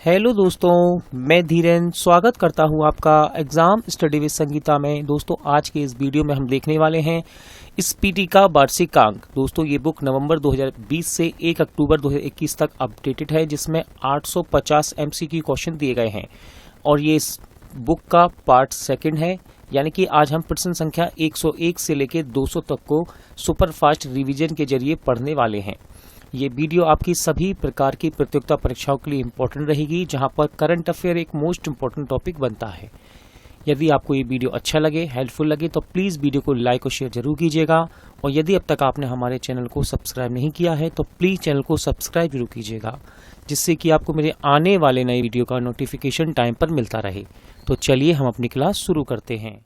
Hello दोस्तों, मैं धीरेन स्वागत करता हूं आपका एग्जाम स्टडी विद संगीता में। दोस्तों आज के इस वीडियो में हम देखने वाले हैं स्पीटी का वार्षिकांक। दोस्तों ये बुक नवंबर 2020 से 1 अक्टूबर 2021 तक अपडेटेड है, जिसमें 850 एमसीक्यू क्वेश्चन दिए गए हैं और ये इस बुक का पार्ट सेकंड है। यानी कि आज हम प्रश्न संख्या 101 से लेकर 200 तक को सुपरफास्ट रिवीजन के जरिए पढ़ने वाले हैं। ये वीडियो आपकी सभी प्रकार की प्रतियोगिता परीक्षाओं के लिए इम्पोर्टेंट रहेगी, जहां पर करंट अफेयर एक मोस्ट इम्पोर्टेंट टॉपिक बनता है। यदि आपको ये वीडियो अच्छा लगे, हेल्पफुल लगे, तो प्लीज़ वीडियो को लाइक और शेयर जरूर कीजिएगा। और यदि अब तक आपने हमारे चैनल को सब्सक्राइब नहीं किया है तो प्लीज़ चैनल को सब्सक्राइब जरूर कीजिएगा, जिससे कि आपको मेरे आने वाले नए वीडियो का नोटिफिकेशन टाइम पर मिलता रहे। तो चलिए हम अपनी क्लास शुरू करते हैं।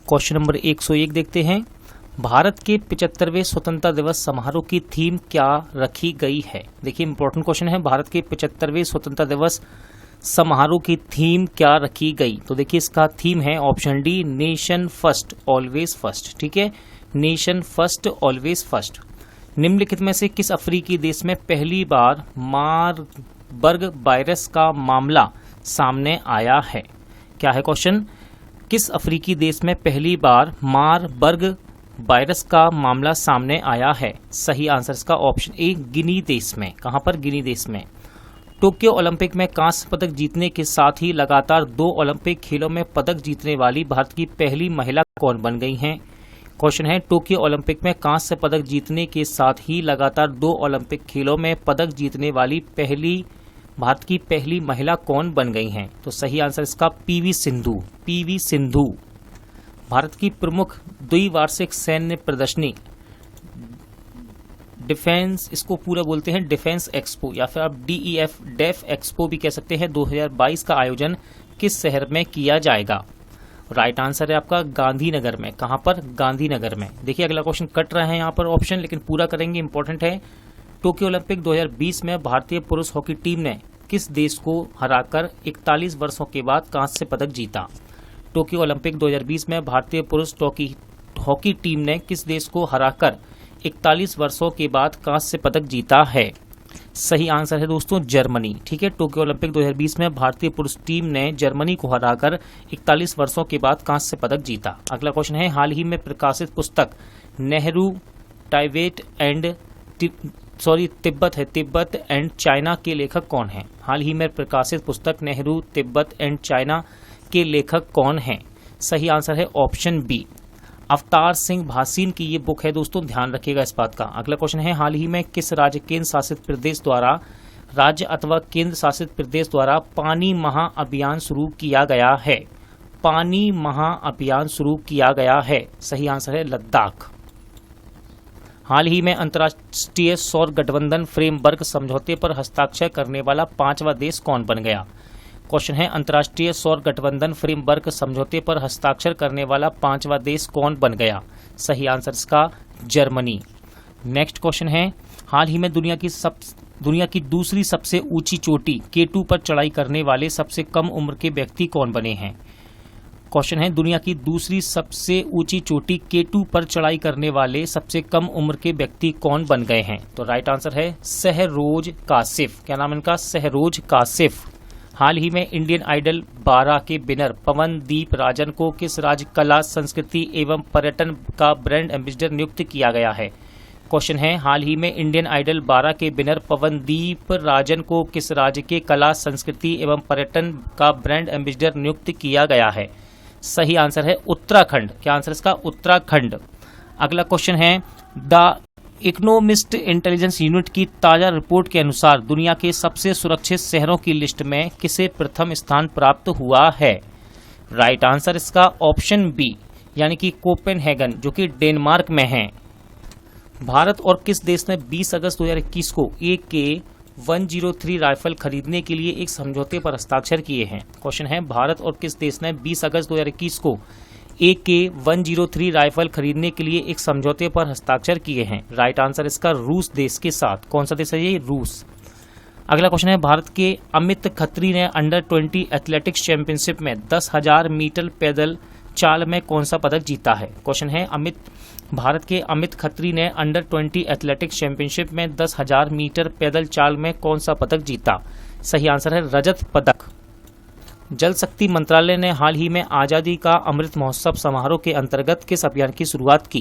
क्वेश्चन नंबर 101 देखते हैं। भारत के 75वें स्वतंत्रता दिवस समारोह की थीम क्या रखी गई है? देखिए इंपॉर्टेंट क्वेश्चन है। भारत के 75वें स्वतंत्रता दिवस समारोह की थीम क्या रखी गई? तो देखिए इसका थीम है option D, nation first always first. ठीक है, नेशन फर्स्ट ऑलवेज फर्स्ट। निम्नलिखित में से किस अफ्रीकी देश में पहली बार मारबर्ग वायरस का मामला सामने आया है? क्या है क्वेश्चन? किस अफ्रीकी देश में पहली बार मारबर्ग वायरस का मामला सामने आया है? सही आंसर इसका ऑप्शन ए, गिनी देश में। कहां पर? गिनी देश में। टोक्यो ओलंपिक में कांस्य पदक जीतने के साथ ही लगातार 2 ओलंपिक खेलों में पदक जीतने वाली भारत की पहली महिला कौन बन गई हैं? क्वेश्चन है, टोक्यो ओलंपिक में कांस्य पदक जीतने के साथ ही लगातार 2 ओलंपिक खेलों में पदक जीतने वाली भारत की पहली महिला कौन बन गई हैं? तो सही आंसर इसका पीवी सिंधु। पीवी सिंधु। भारत की प्रमुख द्विवार्षिक सैन्य प्रदर्शनी डिफेंस, इसको पूरा बोलते हैं डिफेंस एक्सपो या फिर आप डेफ एक्सपो भी कह सकते हैं, 2022 का आयोजन किस शहर में किया जाएगा? राइट आंसर है आपका गांधीनगर में। कहां पर? गांधीनगर में। देखिए अगला क्वेश्चन कट रहा है यहाँ पर ऑप्शन, लेकिन पूरा करेंगे, इंपॉर्टेंट है। टोक्यो ओलंपिक 2020 में भारतीय पुरुष हॉकी टीम ने किस देश को हराकर 41 वर्षों के बाद कांस्य पदक जीता? टोक्यो ओलंपिक 2020 में भारतीय पुरुष हॉकी टीम ने किस देश को हराकर 41 वर्षों के बाद कांस्य पदक जीता है? सही आंसर है दोस्तों जर्मनी। ठीक है, टोक्यो ओलंपिक 2020 में भारतीय पुरुष टीम ने जर्मनी को हराकर 41 वर्षों के बाद कांस्य पदक जीता। अगला क्वेश्चन है, हाल ही में प्रकाशित पुस्तक नेहरू तिब्बत एंड चाइना के लेखक कौन हैं? हाल ही में प्रकाशित पुस्तक नेहरू तिब्बत एंड चाइना के लेखक कौन हैं? सही आंसर है ऑप्शन बी, अवतार सिंह भासीन की ये बुक है दोस्तों, ध्यान रखिएगा इस बात का। अगला क्वेश्चन है, हाल ही में किस राज्य अथवा केंद्र शासित प्रदेश द्वारा पानी महा अभियान शुरू किया गया है? पानी महा अभियान शुरू किया गया है। सही आंसर है लद्दाख। हाल ही में अंतर्राष्ट्रीय सौर गठबंधन फ्रेमवर्क समझौते पर हस्ताक्षर करने वाला 5वां देश कौन बन गया? क्वेश्चन है, अंतर्राष्ट्रीय सौर गठबंधन फ्रेमवर्क समझौते पर हस्ताक्षर करने वाला 5वां देश कौन बन गया? सही आंसर इसका जर्मनी। नेक्स्ट क्वेश्चन है, हाल ही में दुनिया की दूसरी सबसे ऊंची चोटी K2 पर चढ़ाई करने वाले सबसे कम उम्र के व्यक्ति कौन बने हैं? क्वेश्चन है, दुनिया की दूसरी सबसे ऊंची चोटी K2 पर चढ़ाई करने वाले सबसे कम उम्र के व्यक्ति कौन बन गए हैं? तो राइट आंसर है सहरोज कासिफ। क्या नाम इनका? सहरोज कासिफ। हाल ही में इंडियन आइडल 12 के विनर पवनदीप राजन को किस राज्य कला, संस्कृति एवं पर्यटन का ब्रांड एम्बेसडर नियुक्त किया गया है? क्वेश्चन है, हाल ही में इंडियन आइडल 12 के विनर पवनदीप राजन को किस राज्य के कला, संस्कृति एवं पर्यटन का ब्रांड एम्बेसडर नियुक्त किया गया है? सही आंसर है उत्तराखंड। क्या आंसर इसका? उत्तराखंड। अगला क्वेश्चन है, द इकोनॉमिस्ट इंटेलिजेंस यूनिट की ताजा रिपोर्ट के अनुसार दुनिया के सबसे सुरक्षित शहरों की लिस्ट में किसे प्रथम स्थान प्राप्त हुआ है? राइट आंसर इसका ऑप्शन बी, यानी कि कोपेनहेगन, जो कि डेनमार्क में है। भारत और किस देश ने 20 अगस्त 2021 को AK-103 राइफल खरीदने के लिए एक समझौते पर हस्ताक्षर किए हैं? क्वेश्चन है, भारत और किस देश ने 20 अगस्त 2021 को AK-103 राइफल खरीदने के लिए एक समझौते पर हस्ताक्षर किए हैं? राइट आंसर इसका रूस देश के साथ। कौन सा देश है ये? रूस। अगला क्वेश्चन है, भारत के अमित खत्री ने अंडर 20 एथलेटिक्स चैंपियनशिप में 10,000 मीटर पैदल चाल में कौन सा पदक जीता है? क्वेश्चन है, भारत के अमित खत्री ने अंडर 20 एथलेटिक्स चैंपियनशिप में 10,000 मीटर पैदल चाल में कौन सा पदक जीता? सही आंसर है रजत पदक। जल शक्ति मंत्रालय ने हाल ही में आज़ादी का अमृत महोत्सव समारोह के अंतर्गत किस अभियान की शुरुआत की?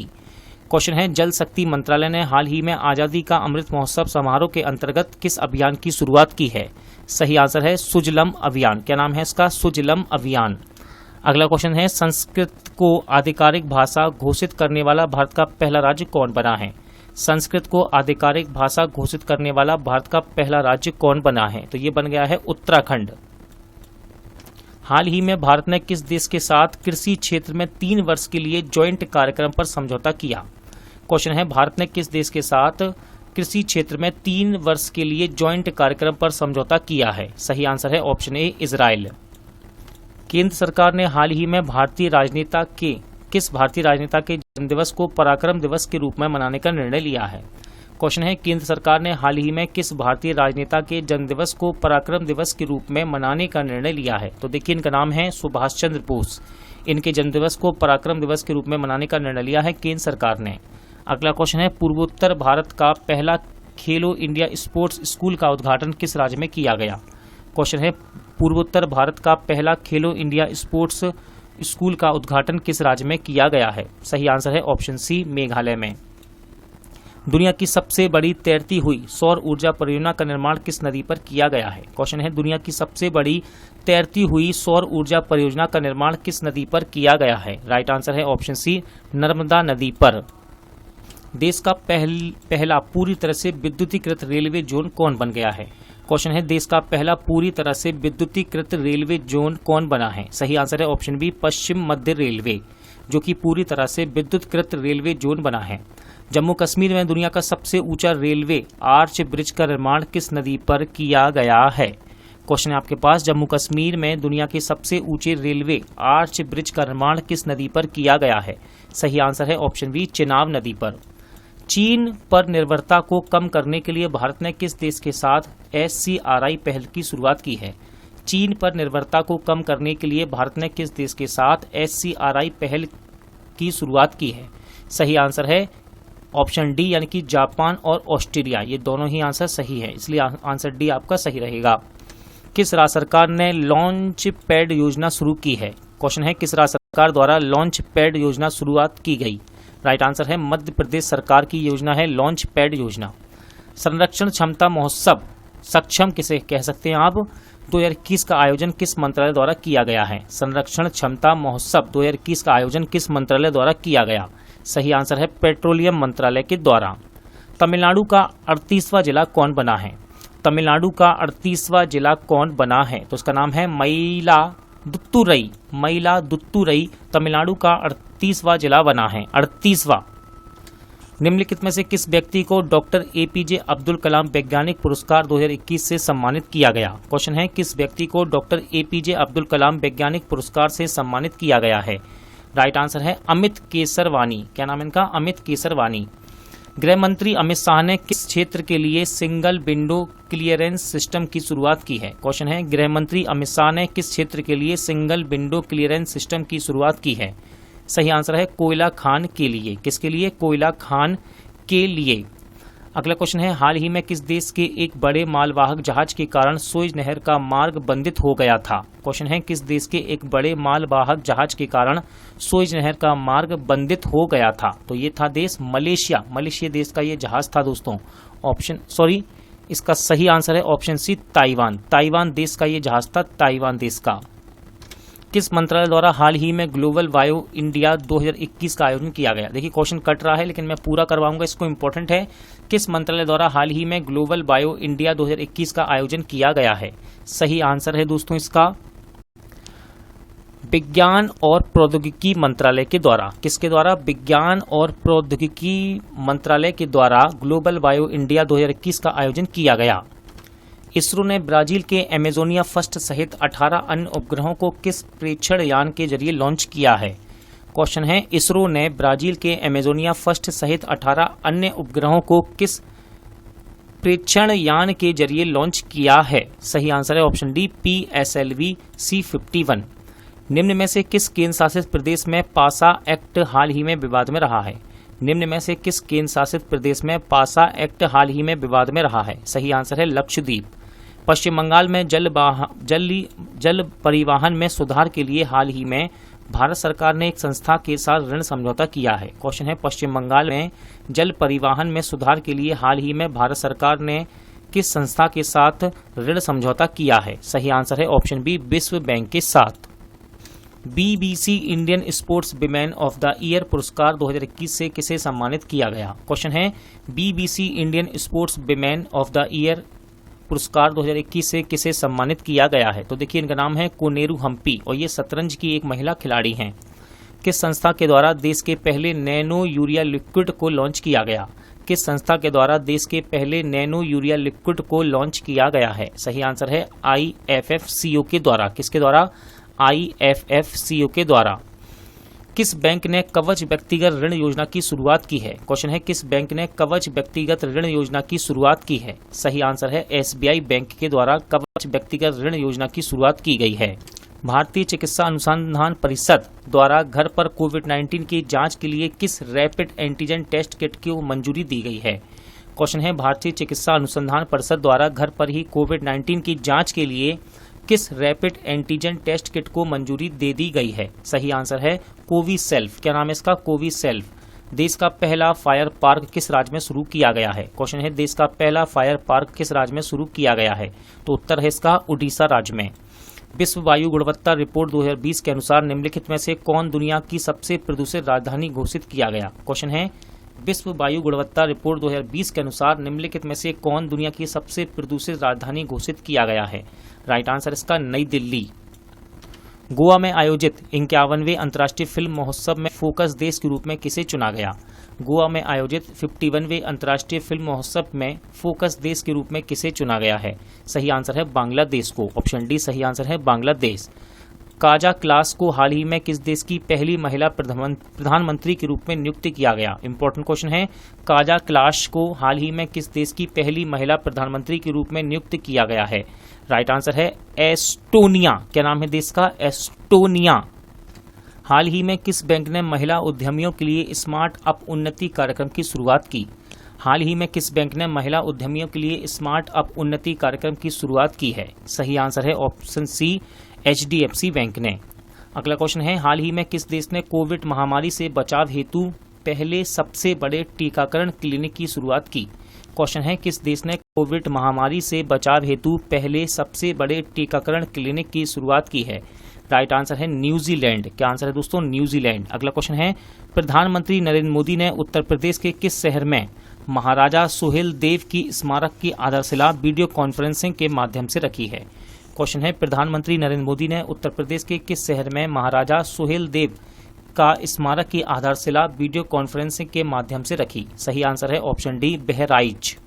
क्वेश्चन है जल शक्ति मंत्रालय ने हाल ही में आज़ादी का अमृत महोत्सव समारोह के अंतर्गत किस अभियान की शुरुआत की है? सही आंसर है सुजलम अभियान। क्या नाम है इसका? सुजलम अभियान। अगला क्वेश्चन है संस्कृत को आधिकारिक भाषा घोषित करने वाला भारत का पहला राज्य कौन बना है? संस्कृत को आधिकारिक भाषा घोषित करने वाला भारत का पहला राज्य कौन बना है? तो ये बन गया है उत्तराखंड। हाल ही में भारत ने किस देश के साथ कृषि क्षेत्र में 3 वर्ष के लिए ज्वाइंट कार्यक्रम पर समझौता किया? क्वेश्चन है भारत ने किस देश के साथ कृषि क्षेत्र में 3 वर्ष के लिए ज्वाइंट कार्यक्रम पर समझौता किया है? सही आंसर है ऑप्शन ए इजराइल। केंद्र सरकार ने हाल ही में किस भारतीय राजनेता के जन्मदिवस को पराक्रम दिवस के रूप में मनाने का निर्णय लिया है? क्वेश्चन है केंद्र सरकार ने हाल ही में किस भारतीय राजनेता के जन्मदिवस को पराक्रम दिवस के रूप में मनाने का निर्णय लिया है? तो देखिए इनका नाम है सुभाष चंद्र बोस। इनके जन्मदिवस को पराक्रम दिवस के रूप में मनाने का निर्णय लिया है केंद्र सरकार ने। अगला क्वेश्चन है पूर्वोत्तर भारत का पहला खेलो इंडिया स्पोर्ट्स स्कूल का उद्घाटन किस राज्य में किया गया? क्वेश्चन है पूर्वोत्तर भारत का पहला खेलो इंडिया स्पोर्ट्स स्कूल का उद्घाटन किस राज्य में किया गया है? सही आंसर है ऑप्शन सी मेघालय में। दुनिया की सबसे बड़ी तैरती हुई सौर ऊर्जा परियोजना का निर्माण किस नदी पर किया गया है? क्वेश्चन है दुनिया की सबसे बड़ी तैरती हुई सौर ऊर्जा परियोजना का निर्माण किस नदी पर किया गया है? राइट आंसर है ऑप्शन सी नर्मदा नदी पर। देश का पहला पूरी तरह से विद्युतीकृत रेलवे जोन कौन बन गया है? क्वेश्चन है देश का पहला पूरी तरह से विद्युतीकृत रेलवे जोन कौन बना है? सही आंसर है ऑप्शन बी पश्चिम मध्य रेलवे, जो कि पूरी तरह से विद्युतीकृत रेलवे जोन बना है। जम्मू कश्मीर में दुनिया का सबसे ऊंचा रेलवे आर्च ब्रिज का निर्माण किस नदी पर किया गया है? क्वेश्चन है आपके पास जम्मू कश्मीर में दुनिया के सबसे ऊंचे रेलवे आर्च ब्रिज का निर्माण किस नदी पर किया गया है? सही आंसर है ऑप्शन बी चेनाब नदी पर। चीन पर निर्भरता को कम करने के लिए भारत ने किस देश के साथ SCRI पहल की शुरुआत की है? चीन पर निर्भरता को कम करने के लिए भारत ने किस देश के साथ SCRI पहल की शुरुआत की है? सही आंसर है ऑप्शन डी यानी कि जापान और ऑस्ट्रेलिया। ये दोनों ही आंसर सही है, इसलिए आंसर डी आपका सही रहेगा। किस राज्य सरकार ने लॉन्च पैड योजना शुरू की है? क्वेश्चन है किस राज्य सरकार द्वारा लॉन्च पैड योजना शुरुआत की गई? राइट आंसर है मध्य प्रदेश सरकार की योजना है लॉन्च पैड योजना। संरक्षण क्षमता महोत्सव सक्षम किसे कह सकते हैं आप 2021 का आयोजन किस मंत्रालय द्वारा किया गया है? संरक्षण क्षमता महोत्सव 2021 का आयोजन किस मंत्रालय द्वारा किया गया? सही आंसर है पेट्रोलियम मंत्रालय के द्वारा। तमिलनाडु का 38वां जिला कौन बना है? तमिलनाडु का 38वां जिला कौन बना है? तो उसका नाम है मयिलादुथुरई। मयिलादुथुरई तमिलनाडु का 38वां जिला बना है, 38वां। निम्नलिखित में से किस व्यक्ति को डॉक्टर APJ अब्दुल कलाम वैज्ञानिक पुरस्कार 2021 से सम्मानित किया गया? क्वेश्चन है किस व्यक्ति को डॉक्टर APJ अब्दुल कलाम वैज्ञानिक पुरस्कार से सम्मानित किया गया है? राइट आंसर है अमित केसरवानी। क्या नाम है इनका? अमित केसरवानी। गृह मंत्री अमित शाह ने किस क्षेत्र के लिए सिंगल विंडो क्लियरेंस सिस्टम की शुरुआत की है? क्वेश्चन है गृह मंत्री अमित शाह ने किस क्षेत्र के लिए सिंगल विंडो क्लियरेंस सिस्टम की शुरुआत की है? सही आंसर है कोयला खान के लिए। किसके लिए? कोयला खान के लिए। अगला क्वेश्चन है हाल ही में किस देश के एक बड़े मालवाहक जहाज के कारण सुएज नहर का मार्ग बंदित हो गया था? क्वेश्चन है किस देश के एक बड़े मालवाहक जहाज के कारण सुएज नहर का मार्ग बंदित हो गया था? तो ये था देश मलेशिया। मलेशिया देश का ये जहाज था दोस्तों। इसका सही आंसर है ऑप्शन सी ताइवान। ताइवान देश का ये जहाज था, ताइवान देश का। किस मंत्रालय द्वारा हाल ही में ग्लोबल बायो इंडिया 2021 का आयोजन किया गया? देखिए क्वेश्चन कट रहा है लेकिन मैं पूरा करवाऊंगा, इसको इंपॉर्टेंट है। किस मंत्रालय द्वारा हाल ही में ग्लोबल बायो इंडिया 2021 का आयोजन किया गया है? सही आंसर है दोस्तों इसका विज्ञान और प्रौद्योगिकी मंत्रालय के द्वारा। किसके द्वारा? विज्ञान और प्रौद्योगिकी मंत्रालय के द्वारा ग्लोबल बायो इंडिया 2021 का आयोजन किया गया। इसरो ने ब्राजील के एमेजोनिया फर्स्ट सहित 18 अन्य उपग्रहों को किस प्रेक्षण यान के जरिए लॉन्च किया है? क्वेश्चन है इसरो ने ब्राजील के एमेजोनिया फर्स्ट सहित 18 अन्य उपग्रहों को किस प्रेक्षण यान के जरिए लॉन्च किया है? सही आंसर है ऑप्शन डी PSLV C51। निम्न में से किस केंद्र शासित प्रदेश में पासा एक्ट हाल ही में विवाद में रहा है? निम्न में से किस केंद्र शासित प्रदेश में पासा एक्ट हाल ही में विवाद में रहा है? सही आंसर है लक्षद्वीप। पश्चिम बंगाल में जल परिवहन में सुधार के लिए हाल ही में भारत सरकार ने एक संस्था के साथ ऋण समझौता किया है। क्वेश्चन है, पश्चिम बंगाल में जल परिवहन में सुधार के लिए हाल ही में भारत सरकार ने किस संस्था के साथ ऋण समझौता किया है? सही आंसर है ऑप्शन बी, विश्व बैंक के साथ। BBC Indian sports women of the year पुरस्कार 2021 से किसे सम्मानित किया गया? क्वेश्चन है, BBC Indian sports women of the year पुरस्कार 2021 से किसे सम्मानित किया गया है? तो देखिए, इनका नाम है कोनेरू हम्पी और ये शतरंज की एक महिला खिलाड़ी हैं। किस संस्था के द्वारा देश के पहले नैनो यूरिया लिक्विड को लॉन्च किया गया? किस संस्था के द्वारा देश के पहले नैनो यूरिया लिक्विड को लॉन्च किया गया है? सही आंसर है IFFCO के द्वारा। किसके द्वारा? IFFCO के द्वारा। किस बैंक ने कवच व्यक्तिगत ऋण योजना की शुरुआत की है? क्वेश्चन है, किस बैंक ने कवच व्यक्तिगत ऋण योजना की शुरुआत की है? सही आंसर है SBI बैंक के द्वारा कवच व्यक्तिगत ऋण योजना की शुरुआत की गई है। भारतीय चिकित्सा अनुसंधान परिषद द्वारा घर पर कोविड-19 की जांच के लिए किस रैपिड एंटीजन टेस्ट किट को मंजूरी दी गई है? क्वेश्चन है, भारतीय चिकित्सा अनुसंधान परिषद द्वारा घर पर ही कोविड-19 की जांच के लिए किस रैपिड एंटीजन टेस्ट किट को मंजूरी दे दी गई है? सही आंसर है कोविसेल्फ। क्या नाम है इसका? कोविसेल्फ। देश का पहला फायर पार्क किस राज्य में शुरू किया गया है? क्वेश्चन है, देश का पहला फायर पार्क किस राज्य में शुरू किया गया है? तो उत्तर है इसका उड़ीसा राज्य में। विश्व वायु गुणवत्ता रिपोर्ट 2020 के अनुसार निम्नलिखित में से कौन दुनिया की सबसे प्रदूषित राजधानी घोषित किया गया? क्वेश्चन है, विश्व वायु गुणवत्ता रिपोर्ट 2020 के अनुसार निम्नलिखित में से कौन दुनिया की सबसे प्रदूषित राजधानी घोषित किया गया है? राइट आंसर इसका नई दिल्ली। गोवा में आयोजित 51वें अंतर्राष्ट्रीय फिल्म महोत्सव में फोकस देश के रूप में किसे चुना गया? गोवा में आयोजित 51वें अंतर्राष्ट्रीय फिल्म महोत्सव में फोकस देश के रूप में किसे चुना गया है? सही आंसर है बांग्लादेश को। ऑप्शन डी सही आंसर है बांग्लादेश। काजा क्लास को हाल ही में किस देश की पहली महिला प्रधानमंत्री के रूप में नियुक्त किया गया? इंपॉर्टेंट क्वेश्चन है, काजा क्लास को हाल ही में किस देश की पहली महिला प्रधानमंत्री के रूप में नियुक्त किया गया है? राइट आंसर है एस्टोनिया। क्या नाम है देश का? एस्टोनिया। हाल ही में किस बैंक ने महिला उद्यमियों के लिए स्मार्ट अप उन्नति कार्यक्रम की शुरुआत की? हाल ही में किस बैंक ने महिला उद्यमियों के लिए स्मार्ट अप उन्नति कार्यक्रम की शुरुआत की है? सही आंसर है ऑप्शन सी, HDFC बैंक ने। अगला क्वेश्चन है, हाल ही में किस देश ने कोविड महामारी से बचाव हेतु पहले सबसे बड़े टीकाकरण क्लिनिक की शुरुआत की? क्वेश्चन है, किस देश ने कोविड महामारी से बचाव हेतु पहले सबसे बड़े टीकाकरण क्लिनिक की शुरुआत की है? राइट आंसर है न्यूजीलैंड। क्या आंसर है दोस्तों? न्यूजीलैंड। अगला क्वेश्चन है, प्रधानमंत्री नरेंद्र मोदी ने उत्तर प्रदेश के किस शहर में महाराजा सुहेल देव की स्मारक की आधारशिला वीडियो कॉन्फ्रेंसिंग के माध्यम से रखी है? क्वेश्चन है, प्रधानमंत्री नरेंद्र मोदी ने उत्तर प्रदेश के किस शहर में महाराजा सुहेल देव का स्मारक की आधारशिला वीडियो कॉन्फ्रेंसिंग के माध्यम से रखी? सही आंसर है ऑप्शन डी, बहराइच।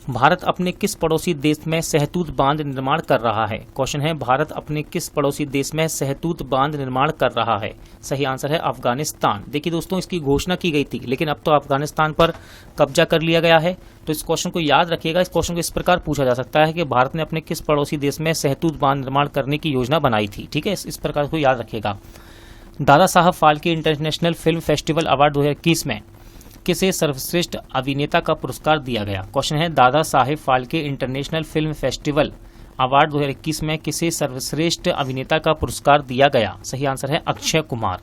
भारत अपने किस पड़ोसी देश में सहतूत बांध निर्माण कर रहा है? क्वेश्चन है, भारत अपने किस पड़ोसी देश में सहतूत बांध निर्माण कर रहा है? सही आंसर है अफगानिस्तान। देखिए दोस्तों, इसकी घोषणा की गई थी लेकिन अब तो अफगानिस्तान पर कब्जा कर लिया गया है। तो इस क्वेश्चन को याद रखिएगा। इस क्वेश्चन को इस प्रकार पूछा जा सकता है कि भारत ने अपने किस पड़ोसी देश में सहतूत बांध निर्माण करने की योजना बनाई थी। ठीक है, इस प्रकार को याद रखिएगा। Dada Saheb Phalke international film festival award 2021 में किसे सर्वश्रेष्ठ अभिनेता का पुरस्कार दिया गया? क्वेश्चन है, Dadasaheb Phalke international film festival award 2021 में किसे सर्वश्रेष्ठ अभिनेता का पुरस्कार दिया गया? सही आंसर है अक्षय कुमार।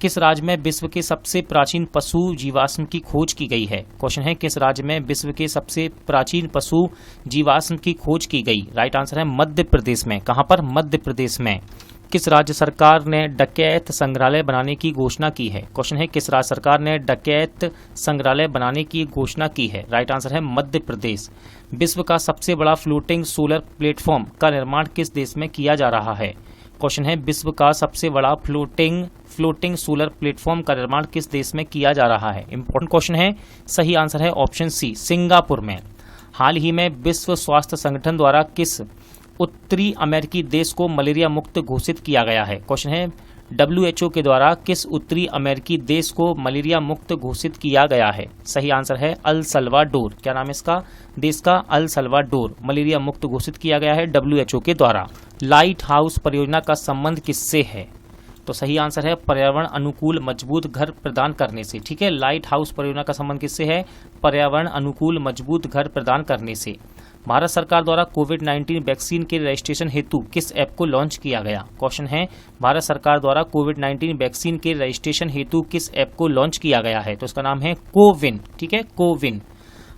किस राज्य में विश्व के सबसे प्राचीन पशु जीवाश्म की खोज की गई है? क्वेश्चन है, किस राज्य में विश्व के सबसे प्राचीन पशु जीवाश्म की खोज की गई? राइट आंसर है मध्य प्रदेश में। कहां पर? मध्य प्रदेश में। किस राज्य सरकार ने डकैत संग्रहालय बनाने की घोषणा की है? क्वेश्चन है, किस राज्य सरकार ने डकैत संग्रहालय बनाने की घोषणा की है? राइट आंसर है मध्य प्रदेश। विश्व का सबसे बड़ा फ्लोटिंग सोलर प्लेटफॉर्म का निर्माण किस देश में किया जा रहा है? क्वेश्चन है, विश्व का सबसे बड़ा फ्लोटिंग सोलर प्लेटफॉर्म का निर्माण किस देश में किया जा रहा है? इंपॉर्टेंट क्वेश्चन है। सही आंसर है ऑप्शन सी, सिंगापुर में। हाल ही में विश्व स्वास्थ्य संगठन द्वारा किस उत्तरी अमेरिकी देश को मलेरिया मुक्त घोषित किया गया है? क्वेश्चन है, WHO के द्वारा किस उत्तरी अमेरिकी देश को मलेरिया मुक्त घोषित किया गया है? सही आंसर है अल सल्वाडोर। क्या नाम है इसका? देश का अल सल्वाडोर मलेरिया मुक्त घोषित किया गया है WHO के द्वारा। लाइट हाउस परियोजना का संबंध किससे है? तो सही आंसर है पर्यावरण अनुकूल मजबूत घर प्रदान करने से। ठीक है, लाइट हाउस परियोजना का संबंध किससे है? पर्यावरण अनुकूल मजबूत घर प्रदान करने से। भारत सरकार द्वारा कोविड-19 वैक्सीन के रजिस्ट्रेशन हेतु किस ऐप को लॉन्च किया गया? क्वेश्चन है, भारत सरकार द्वारा कोविड-19 वैक्सीन के रजिस्ट्रेशन हेतु किस ऐप को लॉन्च किया गया है? तो इसका नाम है कोविन। ठीक है, कोविन।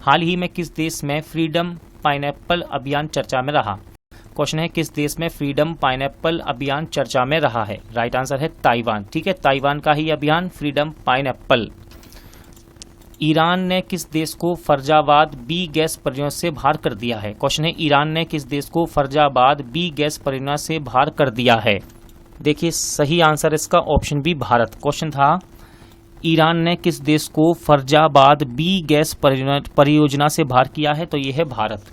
हाल ही में किस देश में फ्रीडम पाइनएप्पल अभियान चर्चा में रहा? क्वेश्चन है, किस देश में फ्रीडम पाइनएप्पल अभियान चर्चा में रहा है? राइट आंसर है ताइवान। ठीक है, ताइवान का ही अभियान फ्रीडम पाइनएप्पल। ईरान ने किस देश को फर्जाबाद बी गैस परियोजना से बाहर कर दिया है? क्वेश्चन है, ईरान ने किस देश को फर्जाबाद बी गैस परियोजना से बाहर कर दिया है? देखिए सही आंसर इसका ऑप्शन बी भारत। क्वेश्चन था ईरान ने किस देश को फर्जाबाद बी गैस परियोजना से बाहर किया है? तो ये है भारत।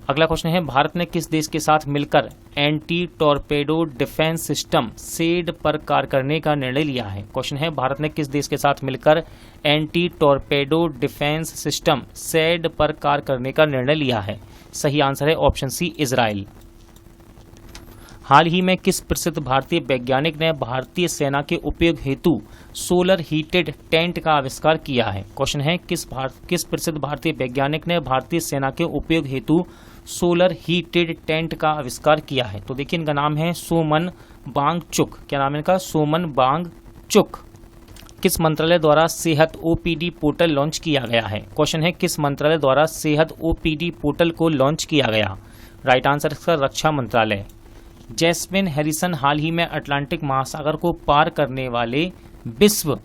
अगला क्वेश्चन है, भारत ने किस देश के साथ मिलकर anti torpedo defence system said पर कार्य करने का निर्णय लिया है? क्वेश्चन है, भारत ने किस देश के साथ मिलकर anti torpedo defence system said पर कार्य करने का निर्णय लिया है? सही आंसर है ऑप्शन सी इजराइल। हाल ही में किस प्रसिद्ध भारतीय वैज्ञानिक ने भारतीय सेना के उपयोग हेतु सोलर हीटेड टेंट का आविष्कार किया है? क्वेश्चन है, किस प्रसिद्ध भारतीय वैज्ञानिक ने भारतीय सेना के उपयोग हेतु सोलर हीटेड टेंट का आविष्कार किया है? तो देखिए इनका नाम है सोमन वांगचुक। क्या नाम है इनका? सोमन वांगचुक। किस मंत्रालय द्वारा सेहत ओपीडी पोर्टल लॉन्च किया गया है? क्वेश्चन है, किस मंत्रालय द्वारा सेहत ओपीडी पोर्टल को लॉन्च किया गया? राइट आंसर इसका रक्षा मंत्रालय। जैस्मिन हैरिसन हाल ही में अटलांटिक महासागर को पार करने वाले विश्व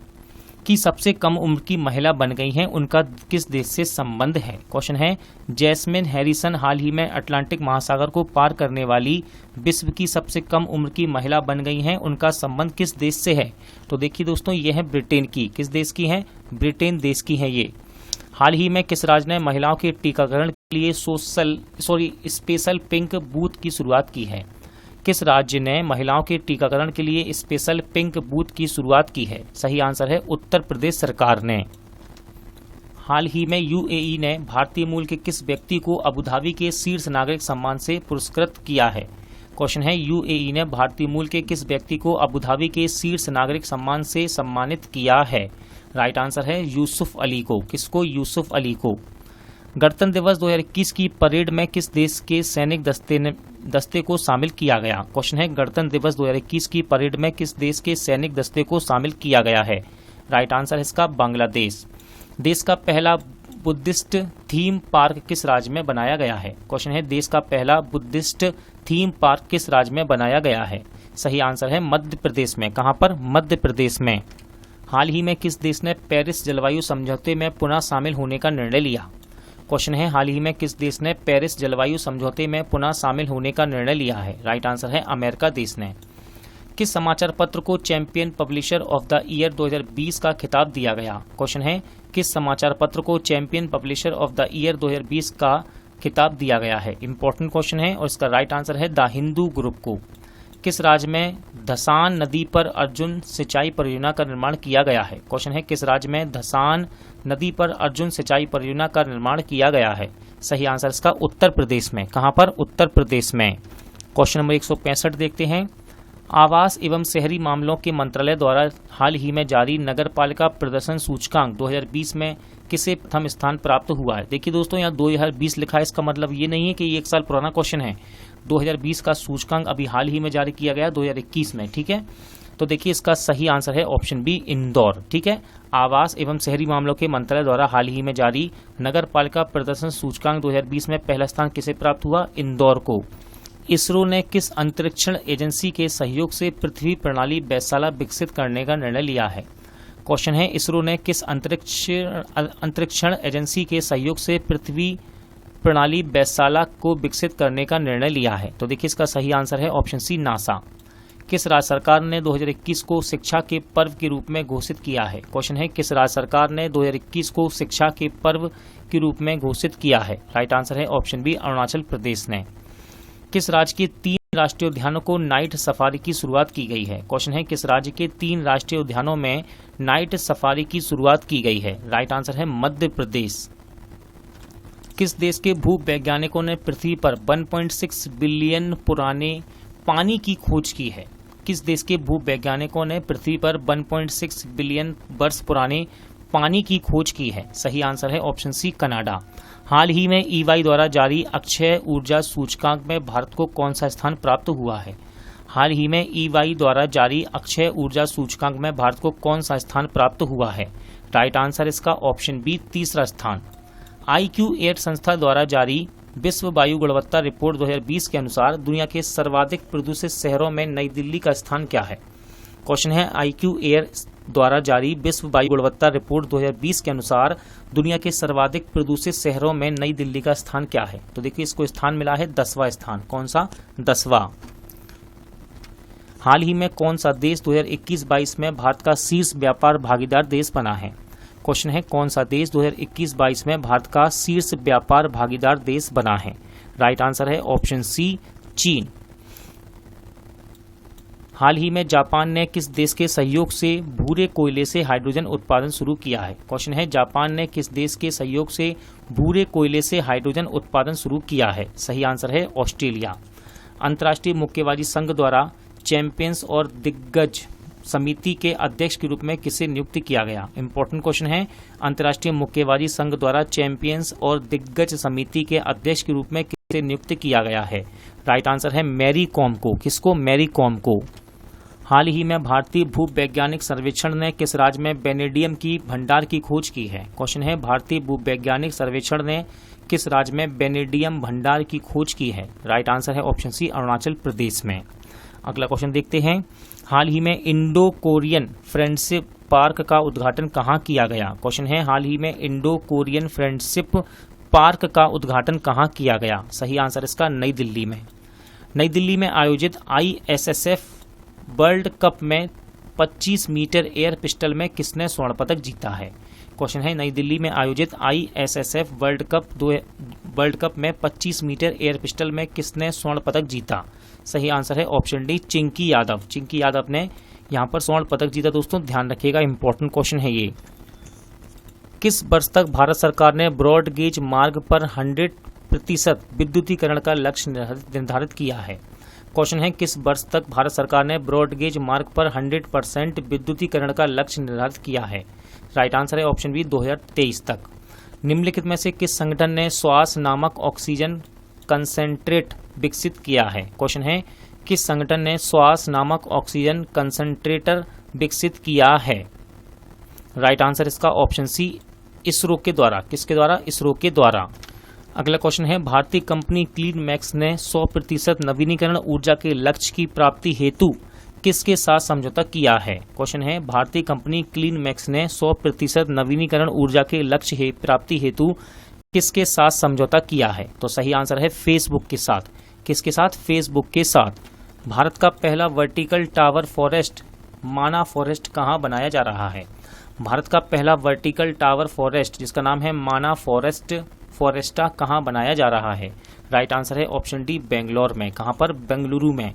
की सबसे कम उम्र की महिला बन गई हैं, उनका किस देश से संबंध है? क्वेश्चन है, जैस्मिन हैरिसन हाल ही में अटलांटिक महासागर को पार करने वाली विश्व की सबसे कम उम्र की महिला बन गई हैं, उनका संबंध किस देश से है? तो देखिए दोस्तों, ये है ब्रिटेन की। किस देश की है? ब्रिटेन देश की है ये। हाल ही में किस राज्य ने महिलाओं के टीकाकरण के लिए स्पेशल पिंक बूथ की शुरुआत की है? किस राज्य ने महिलाओं के टीकाकरण के लिए स्पेशल पिंक बूथ की शुरुआत की है? सही आंसर है उत्तर प्रदेश सरकार ने। हाल ही में यूएई ने भारतीय मूल के किस व्यक्ति को अबुधाबी के शीर्ष नागरिक सम्मान से पुरस्कृत किया है? क्वेश्चन है, यूएई ने भारतीय मूल के किस व्यक्ति को अबुधाबी के शीर्ष नागरिक सम्मान से सम्मानित किया है? राइट आंसर है यूसुफ अली को। किसको? यूसुफ अली को। गणतंत्र दिवस 2021 की परेड में किस देश के सैनिक दस्ते को शामिल किया गया? क्वेश्चन है, गणतंत्र दिवस 2021 की परेड में किस देश के सैनिक दस्ते को शामिल किया गया है? राइट आंसर है इसका बांग्लादेश। देश का पहला बुद्धिस्ट थीम पार्क किस राज्य में बनाया गया है? क्वेश्चन है, देश का पहला बुद्धिस्ट थीम पार्क किस राज्य में बनाया गया है? सही आंसर है मध्य प्रदेश में। कहां पर? मध्य प्रदेश में। हाल ही में किस देश ने पेरिस जलवायु समझौते में पुनः शामिल होने का निर्णय लिया? क्वेश्चन है, हाल ही में किस देश ने पेरिस जलवायु समझौते में पुनः शामिल होने का निर्णय लिया है? राइट आंसर है अमेरिका देश ने। किस समाचार पत्र को champion publisher of the year 2020 का खिताब दिया गया? क्वेश्चन है, किस समाचार पत्र को champion publisher of the year 2020 का खिताब दिया गया है? इंपॉर्टेंट क्वेश्चन है और इसका राइट आंसर है द हिंदू ग्रुप को। किस राज्य में धसान नदी पर अर्जुन सिंचाई परियोजना का निर्माण किया गया है? क्वेश्चन है, किस राज्य में धसान नदी पर अर्जुन सिंचाई परियोजना का निर्माण किया गया है? सही आंसर इसका उत्तर प्रदेश में। कहां पर? उत्तर प्रदेश में। क्वेश्चन नंबर 165 देखते हैं। आवास एवं शहरी मामलों के मंत्रालय द्वारा हाल ही में जारी नगरपालिका प्रदर्शन सूचकांक 2020 में किसे प्रथम स्थान प्राप्त हुआ है? देखिए दोस्तों, यहाँ 2020 लिखा है, इसका मतलब ये नहीं है कि ये 1 साल पुराना क्वेश्चन है। 2020 का सूचकांक अभी हाल ही में जारी किया गया 2021 में। ठीक है, तो देखिए इसका सही आंसर है ऑप्शन बी इंदौर। ठीक है, आवास एवं शहरी मामलों के मंत्रालय द्वारा हाल ही में जारी नगर पालिका प्रदर्शन सूचकांक 2020 में पहला स्थान किसे प्राप्त हुआ? इंदौर को। इसरो ने किस अंतरिक्षण एजेंसी के सहयोग से पृथ्वी प्रणाली वैधशाला विकसित करने का निर्णय लिया है? क्वेश्चन है, इसरो ने किस अंतरिक्षण एजेंसी के सहयोग से पृथ्वी प्रणाली वैधशाला को विकसित करने का निर्णय लिया है? तो देखिए इसका सही आंसर है ऑप्शन सी नासा। किस राज्य सरकार ने 2021 को शिक्षा के पर्व के रूप में घोषित किया है? क्वेश्चन है, किस राज्य सरकार ने 2021 को शिक्षा के पर्व के रूप में घोषित किया है? राइट आंसर है ऑप्शन बी अरुणाचल प्रदेश ने। किस राज्य के 3 राष्ट्रीय उद्यानों को नाइट सफारी की शुरुआत की गई है? क्वेश्चन है, किस राज्य के 3 राष्ट्रीय उद्यानों में नाइट सफारी की शुरुआत की गई है? राइट आंसर है मध्य प्रदेश। किस देश के भूवैज्ञानिकों ने पृथ्वी पर 1.6 बिलियन पुराने पानी की खोज की है? किस देश के भूवैज्ञानिकों ने पृथ्वी पर 1.6 बिलियन वर्ष पुराने पानी की खोज की है? सही आंसर है ऑप्शन सी कनाडा। हाल ही में EY द्वारा जारी अक्षय ऊर्जा सूचकांक में भारत को कौन सा स्थान प्राप्त हुआ है? हाल ही में EY द्वारा जारी अक्षय ऊर्जा सूचकांक में भारत को कौन सा स्थान प्राप्त हुआ है? राइट आंसर इसका ऑप्शन बी तीसरा स्थान। IQ8 संस्था द्वारा जारी विश्व वायु गुणवत्ता रिपोर्ट 2020 के अनुसार दुनिया के सर्वाधिक प्रदूषित शहरों में नई दिल्ली का स्थान क्या है? क्वेश्चन है IQ8 द्वारा जारी विश्व वायु गुणवत्ता रिपोर्ट 2020 के अनुसार दुनिया के सर्वाधिक प्रदूषित शहरों में नई दिल्ली का स्थान क्या है? तो देखिए इसको स्थान मिला है 10वां स्थान। कौन सा? 10वां। हाल ही में कौन सा देश 2021-22 में भारत का शीर्ष व्यापार भागीदार देश बना है? क्वेश्चन है कौन सा देश 2021-22 में भारत का शीर्ष व्यापार भागीदार देश बना है? राइट आंसर है ऑप्शन सी चीन। हाल ही में जापान ने किस देश के सहयोग से भूरे कोयले से हाइड्रोजन उत्पादन शुरू किया है? क्वेश्चन है जापान ने किस देश के सहयोग से भूरे कोयले से हाइड्रोजन उत्पादन शुरू किया है? सही आंसर है ऑस्ट्रेलिया। अंतर्राष्ट्रीय मुक्केबाजी संघ द्वारा चैंपियंस और दिग्गज समिति के अध्यक्ष के रूप में किसे नियुक्त किया गया? इंपॉर्टेंट क्वेश्चन है। अंतर्राष्ट्रीय मुक्केबाजी संघ द्वारा चैंपियंस और दिग्गज समिति के अध्यक्ष के रूप में किसे नियुक्त किया गया है? राइट आंसर है मैरी कॉम को। किसको? मैरी कॉम को। हाल ही में भारतीय भूवैज्ञानिक सर्वेक्षण ने किस राज्य में वेनेडियम की भंडार की खोज की है? क्वेश्चन है भारतीय भूवैज्ञानिक सर्वेक्षण ने किस राज्य में वेनेडियम भंडार की खोज की है? राइट आंसर है ऑप्शन सी अरुणाचल प्रदेश में। अगला क्वेश्चन देखते हैं। हाल ही में इंडो कोरियन फ्रेंडशिप पार्क का उद्घाटन कहाँ किया गया? क्वेश्चन है हाल ही में इंडो कोरियन फ्रेंडशिप पार्क का उद्घाटन कहाँ किया गया? सही आंसर इसका नई दिल्ली में। नई दिल्ली में आयोजित ISSF वर्ल्ड कप में 25 मीटर एयर पिस्टल में किसने स्वर्ण पदक जीता है? क्वेश्चन है नई दिल्ली में आयोजित ISSF वर्ल्ड कप में 25 मीटर एयर पिस्टल में किसने स्वर्ण पदक जीता? सही आंसर है ऑप्शन डी चिंकी यादव। चिंकी यादव ने यहां पर स्वर्ण पदक जीता। दोस्तों ध्यान रखिएगा, इंपॉर्टेंट क्वेश्चन है ये। किस वर्ष तक भारत सरकार ने ब्रॉड गेज मार्ग पर 100% विद्युतीकरण का लक्ष्य निर्धारित किया है? क्वेश्चन है किस वर्ष तक भारत सरकार ने ब्रॉड गेज मार्ग पर 100% विद्युतीकरण का लक्ष्य निर्धारित किया है? राइट आंसर है ऑप्शन बी 2023 तक। निम्नलिखित में से किस संगठन ने श्वास नामक ऑक्सीजन कंसेंट्रेट विकसित किया है? क्वेश्चन है किस संगठन ने श्वास नामक ऑक्सीजन कंसेंट्रेटर विकसित किया है? राइट आंसर इसका ऑप्शन सी इसरो के द्वारा। किसके द्वारा? इसरो के द्वारा। अगला क्वेश्चन है भारतीय कंपनी क्लीन मैक्स ने 100% नवीनीकरण ऊर्जा के लक्ष्य की प्राप्ति हेतु किसके साथ समझौता किया है? क्वेश्चन है भारतीय कंपनी क्लीन मैक्स ने 100% नवीनीकरण ऊर्जा के लक्ष्य प्राप्ति हेतु किसके साथ समझौता किया है? तो सही आंसर है फेसबुक के साथ। किसके साथ? फेसबुक के साथ। भारत का पहला वर्टिकल टावर फॉरेस्ट माना फॉरेस्ट कहाँ बनाया जा रहा है? भारत का पहला वर्टिकल टावर फॉरेस्ट जिसका नाम है माना फॉरेस्टा कहाँ बनाया जा रहा है? राइट आंसर है ऑप्शन डी बेंगलोर में। कहाँ पर? बेंगलुरु में।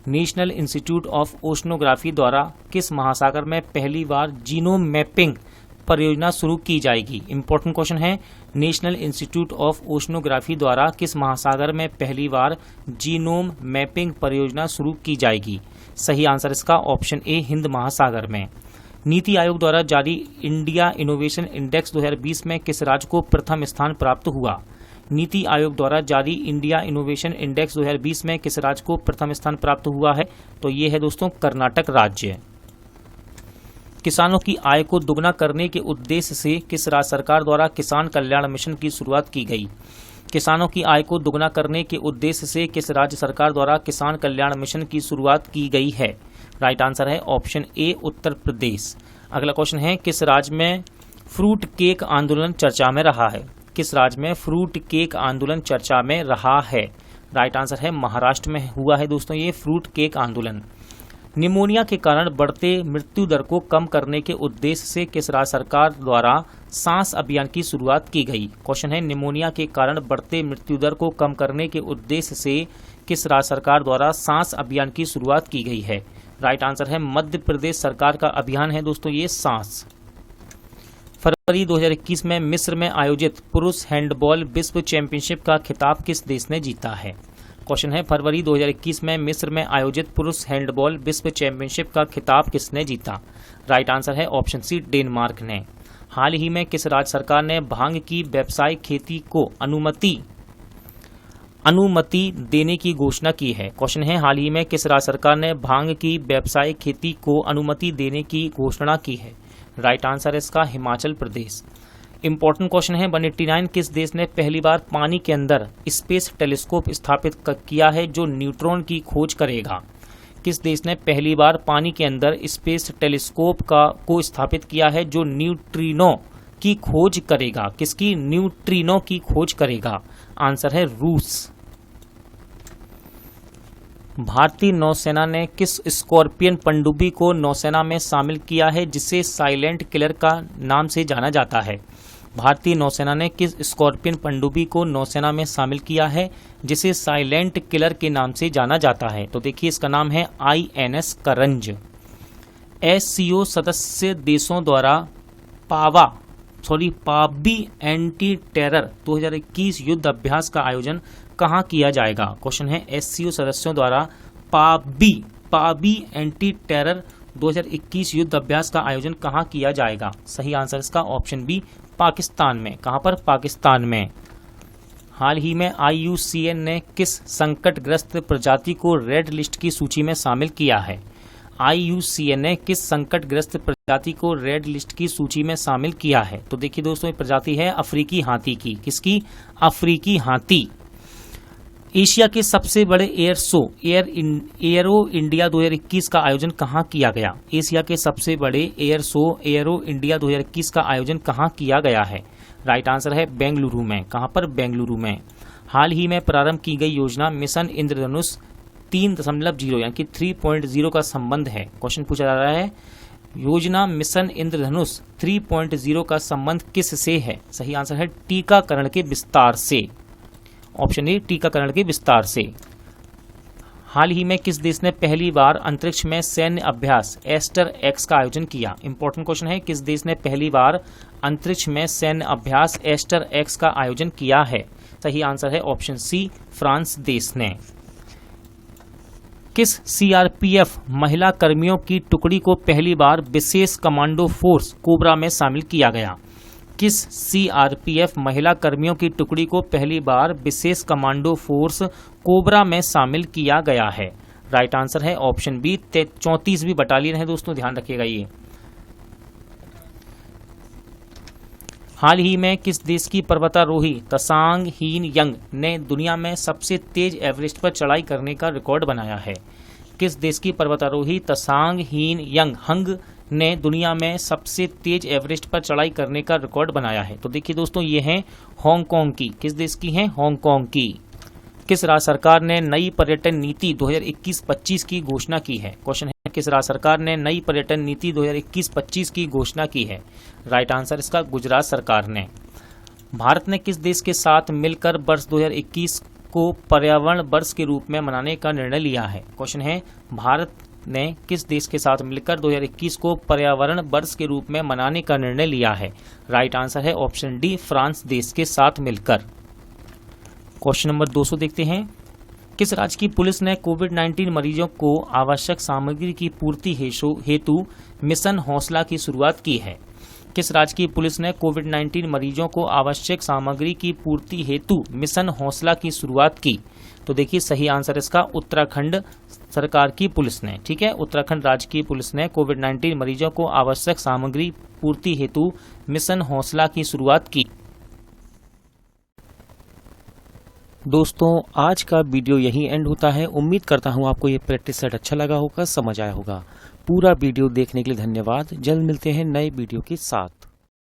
नेशनल इंस्टीट्यूट ऑफ ओशनोग्राफी द्वारा किस महासागर में पहली बार जीनोम मैपिंग परियोजना शुरू की जाएगी? इंपॉर्टेंट क्वेश्चन है। नेशनल इंस्टीट्यूट ऑफ ओशनोग्राफी द्वारा किस महासागर में पहली बार जीनोम मैपिंग परियोजना शुरू की जाएगी? सही आंसर इसका ऑप्शन ए हिंद महासागर में। नीति आयोग द्वारा जारी इंडिया इनोवेशन इंडेक्स 2020 में किस राज्य को प्रथम स्थान प्राप्त हुआ? नीति आयोग द्वारा जारी इंडिया इनोवेशन इंडेक्स 2020 में किस राज्य को प्रथम स्थान प्राप्त हुआ है? तो ये है दोस्तों कर्नाटक राज्य। किसानों की आय को दुगना करने के उद्देश्य से किस राज्य सरकार द्वारा किसान कल्याण मिशन की शुरुआत की गई? किसानों की आय को दुगना करने के उद्देश्य से किस राज्य सरकार द्वारा किसान कल्याण मिशन की शुरुआत की गई है? राइट आंसर है ऑप्शन ए उत्तर प्रदेश। अगला क्वेश्चन है किस राज्य में फ्रूट केक आंदोलन चर्चा में रहा है? किस राज्य में फ्रूट केक आंदोलन चर्चा में रहा है? राइट आंसर है महाराष्ट्र में हुआ है दोस्तों ये फ्रूट केक आंदोलन। निमोनिया के कारण बढ़ते मृत्यु दर को कम करने के उद्देश्य से किस राज्य सरकार द्वारा सांस अभियान की शुरुआत की गई? क्वेश्चन है निमोनिया के कारण बढ़ते मृत्यु दर को कम करने के उद्देश्य से किस राज्य सरकार द्वारा सांस अभियान की शुरुआत की गई है? राइट आंसर है मध्य प्रदेश सरकार का अभियान है दोस्तों ये सांस। फरवरी 2021 में मिस्र में आयोजित पुरुष हैंडबॉल विश्व चैंपियनशिप का खिताब किस देश ने जीता है? क्वेश्चन है फरवरी 2021 में मिस्र में आयोजित पुरुष हैंडबॉल विश्व चैंपियनशिप का खिताब किसने जीता? राइट आंसर है ऑप्शन सी डेनमार्क ने। हाल ही में किस राज्य सरकार ने भांग की व्यावसायिक खेती को अनुमति देने की घोषणा की है? क्वेश्चन है, हाल ही में किस राज्य सरकार ने भांग की व्यावसायिक खेती को अनुमति देने की घोषणा की है? राइट आंसर है इसका हिमाचल प्रदेश। इंपॉर्टेंट क्वेश्चन है 189, किस देश ने पहली बार पानी के अंदर स्पेस टेलीस्कोप स्थापित किया है जो न्यूट्रॉन की खोज करेगा? किस देश ने पहली बार पानी के अंदर स्पेस टेलीस्कोप को स्थापित किया है जो न्यूट्रिनो की खोज करेगा? किसकी? न्यूट्रिनो की खोज करेगा। आंसर है रूस। भारतीय नौसेना ने किस स्कॉर्पियन पनडुब्बी को नौसेना में शामिल किया है जिसे साइलेंट किलर का नाम से जाना जाता है? भारतीय नौसेना ने किस स्कॉर्पियन पनडुब्बी को नौसेना में शामिल किया है जिसे साइलेंट किलर के नाम से जाना जाता है? तो देखिए इसका नाम है INS करंज। SCO सदस्य देशों द्वारा पाबी एंटी टेरर 2021 युद्ध अभ्यास का आयोजन कहाँ किया जाएगा? क्वेश्चन है, SCO सदस्यों द्वारा पाबी एंटी टेरर 2021 युद्ध अभ्यास का आयोजन कहाँ किया जाएगा? सही आंसर इसका ऑप्शन बी, पाकिस्तान में। कहाँ पर? पाकिस्तान में। हाल ही में IUCN ने किस संकटग्रस्त प्रजाति को रेड लिस्ट की सूची में शामिल किया है? IUCN ने किस संकटग्रस्त प्रजाति को रेड लिस्ट की सूची में शामिल किया है? तो देखिए दोस्तों, ये प्रजाति है अफ्रीकी हाथी की। किसकी? अफ्रीकी हाथी। एशिया के सबसे बड़े एयरो इंडिया 2021 का आयोजन कहाँ किया गया? एशिया के सबसे बड़े एयरो इंडिया 2021 का आयोजन कहाँ किया गया है? राइट आंसर है बेंगलुरु में। कहाँ पर? बेंगलुरु में। हाल ही में प्रारंभ की गई योजना मिशन इंद्रधनुष 3.0 यानी कि 3.0 का संबंध है। क्वेश्चन पूछा जा रहा है, योजना मिशन इंद्रधनुष 3.0 का संबंध किस से है? सही आंसर है टीकाकरण के विस्तार से। ऑप्शन ए, टीकाकरण के विस्तार से। हाल ही में किस देश ने पहली बार अंतरिक्ष में सैन्य अभ्यास एस्टर एक्स का आयोजन किया? इंपॉर्टेंट क्वेश्चन है, किस देश ने पहली बार अंतरिक्ष में सैन्य अभ्यास एस्टर एक्स का आयोजन किया है? सही आंसर है ऑप्शन सी, फ्रांस देश ने। किस CRPF महिला कर्मियों की टुकड़ी को पहली बार विशेष कमांडो फोर्स कोबरा में शामिल किया गया? किस CRPF महिला कर्मियों की टुकड़ी को पहली बार विशेष कमांडो फोर्स कोबरा में शामिल किया गया है? राइट आंसर है ऑप्शन बी, 34वीं बटालियन है दोस्तों, ध्यान रखिएगा ये। हाल ही में किस देश की पर्वतारोही तसांग हीन यंग ने दुनिया में सबसे तेज एवरेस्ट पर चढ़ाई करने का रिकॉर्ड बनाया है? किस देश की पर्वतारोही तसांग हीन यंग ने दुनिया में सबसे तेज एवरेस्ट पर चढ़ाई करने का रिकॉर्ड बनाया है? तो देखिए दोस्तों, ये है हांगकांग की। किस देश की है? हांगकांग की। किस राज्य सरकार ने नई पर्यटन नीति 2021-25 की घोषणा की है? क्वेश्चन है, किस राज्य सरकार ने नई पर्यटन नीति 2021-25 की घोषणा की है? राइट आंसर इसका गुजरात सरकार ने। भारत ने किस देश के साथ मिलकर वर्ष 2021 को पर्यावरण वर्ष के रूप में मनाने का निर्णय लिया है? क्वेश्चन है, भारत ने किस देश के साथ मिलकर 2021 को पर्यावरण वर्ष के रूप में मनाने का निर्णय लिया है? राइट आंसर है ऑप्शन डी, फ्रांस देश के साथ मिलकर। क्वेश्चन नंबर 200 देखते हैं। किस राज्य की पुलिस ने कोविड-19 मरीजों को आवश्यक सामग्री की पूर्ति हेतु मिशन हौसला की शुरुआत की है? किस राज्य की पुलिस ने कोविड-19 मरीजों को आवश्यक सामग्री की पूर्ति हेतु मिशन हौसला की शुरुआत की? तो देखिए सही आंसर इसका उत्तराखंड सरकार की पुलिस ने। ठीक है, उत्तराखंड राज्य की पुलिस ने कोविड-19 मरीजों को आवश्यक सामग्री पूर्ति हेतु मिशन हौसला की शुरुआत की। दोस्तों, आज का वीडियो यही एंड होता है। उम्मीद करता हूँ आपको ये प्रैक्टिस सेट अच्छा लगा होगा, समझ आया होगा। पूरा वीडियो देखने के लिए धन्यवाद। जल्द मिलते हैं नए वीडियो के साथ।